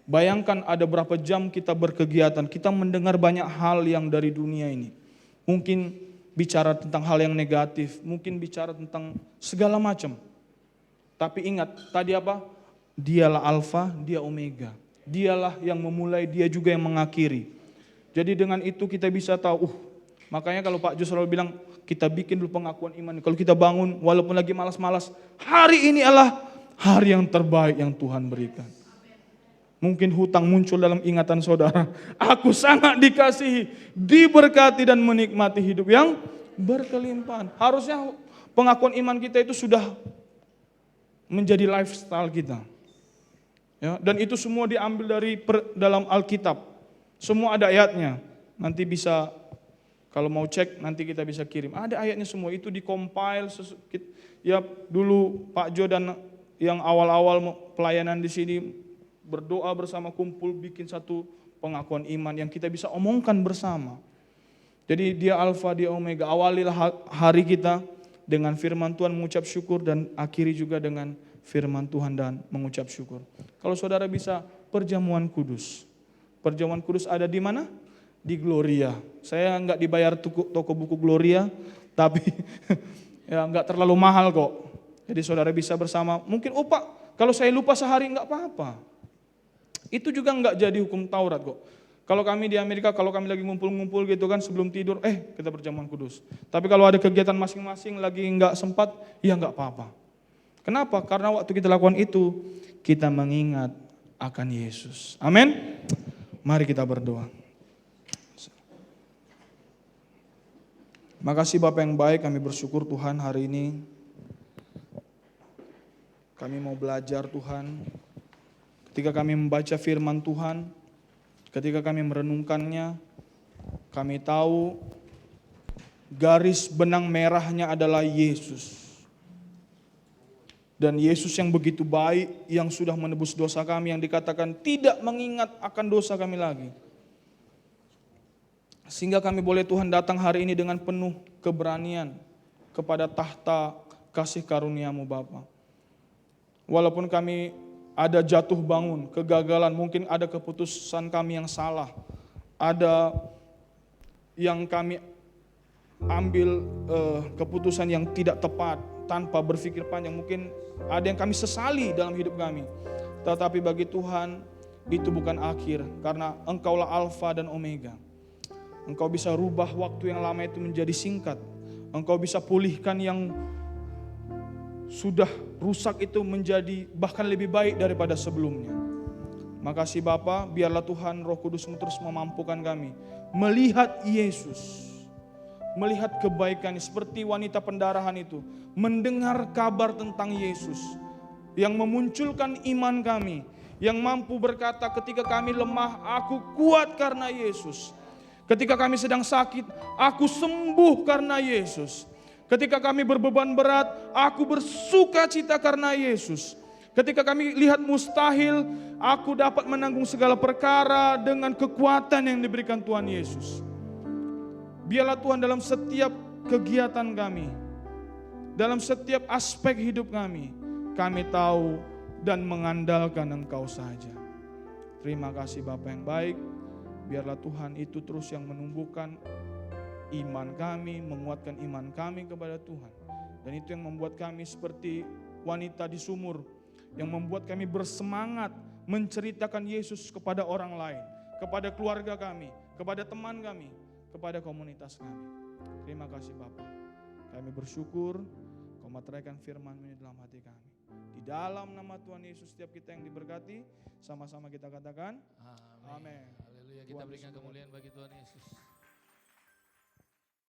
Bayangkan ada berapa jam kita berkegiatan, kita mendengar banyak hal yang dari dunia ini. Mungkin bicara tentang hal yang negatif, mungkin bicara tentang segala macam. Tapi ingat, tadi apa? Dialah Alfa, dia Omega. Dialah yang memulai, dia juga yang mengakhiri. Jadi dengan itu kita bisa tahu, makanya kalau Pak Jo selalu bilang, kita bikin dulu pengakuan iman. Kalau kita bangun, walaupun lagi malas-malas, hari ini adalah hari yang terbaik yang Tuhan berikan. Mungkin hutang muncul dalam ingatan saudara. Aku sangat dikasihi, diberkati dan menikmati hidup yang berkelimpahan. Harusnya pengakuan iman kita itu sudah menjadi lifestyle kita. Ya, dan itu semua diambil dari dalam Alkitab. Semua ada ayatnya. Nanti bisa, kalau mau cek nanti kita bisa kirim. Ada ayatnya semua, itu dikompil. Ya dulu Pak Jo dan yang awal-awal pelayanan di sini berdoa bersama, kumpul bikin satu pengakuan iman yang kita bisa omongkan bersama. Jadi dia Alfa, dia Omega. Awalilah hari kita dengan firman Tuhan mengucap syukur dan akhiri juga dengan firman Tuhan dan mengucap syukur. Kalau saudara bisa perjamuan kudus. Perjamuan kudus ada di mana? Di Gloria. Saya enggak dibayar toko buku Gloria, tapi ya enggak terlalu mahal kok. Jadi saudara bisa bersama. Mungkin Pak, kalau saya lupa sehari enggak apa-apa. Itu juga enggak jadi hukum Taurat kok. Kalau kami di Amerika, kalau kami lagi ngumpul-ngumpul gitu kan sebelum tidur, kita perjamuan kudus. Tapi kalau ada kegiatan masing-masing lagi enggak sempat, ya enggak apa-apa. Kenapa? Karena waktu kita lakukan itu, kita mengingat akan Yesus. Amin. Mari kita berdoa. Makasih Bapak yang baik, kami bersyukur Tuhan hari ini. Kami mau belajar Tuhan. Ketika kami membaca firman Tuhan, ketika kami merenungkannya, kami tahu garis benang merahnya adalah Yesus. Dan Yesus yang begitu baik, yang sudah menebus dosa kami, yang dikatakan tidak mengingat akan dosa kami lagi. Sehingga kami boleh Tuhan datang hari ini dengan penuh keberanian kepada tahta kasih karunia-Mu Bapa. Walaupun kami ada jatuh bangun, kegagalan, mungkin ada keputusan kami yang salah, ada yang kami ambil keputusan yang tidak tepat, tanpa berpikir panjang, mungkin ada yang kami sesali dalam hidup kami. Tetapi bagi Tuhan itu bukan akhir, karena Engkaulah Alfa dan Omega. Engkau bisa rubah waktu yang lama itu menjadi singkat. Engkau bisa pulihkan yang sudah rusak itu menjadi bahkan lebih baik daripada sebelumnya. Makasih Bapa, biarlah Tuhan Roh Kudus-Mu terus memampukan kami melihat Yesus, melihat kebaikan seperti wanita pendarahan itu, mendengar kabar tentang Yesus yang memunculkan iman kami, yang mampu berkata ketika kami lemah, aku kuat karena Yesus. Ketika kami sedang sakit, aku sembuh karena Yesus. Ketika kami berbeban berat, aku bersuka cita karena Yesus. Ketika kami lihat mustahil, aku dapat menanggung segala perkara dengan kekuatan yang diberikan Tuhan Yesus. Biarlah Tuhan dalam setiap kegiatan kami, dalam setiap aspek hidup kami tahu dan mengandalkan Engkau saja. Terima kasih Bapa yang baik. Biarlah Tuhan itu terus yang menumbuhkan iman kami, menguatkan iman kami kepada Tuhan. Dan itu yang membuat kami seperti wanita di sumur, yang membuat kami bersemangat menceritakan Yesus kepada orang lain, kepada keluarga kami, kepada teman kami, kepada komunitas kami. Terima kasih Bapa. Kami bersyukur Kau materaikan firman-Mu di dalam hati kami. Di dalam nama Tuhan Yesus setiap kita yang diberkati, sama-sama kita katakan Amin. amin. Haleluya, kita berikan kemuliaan bagi Tuhan Yesus.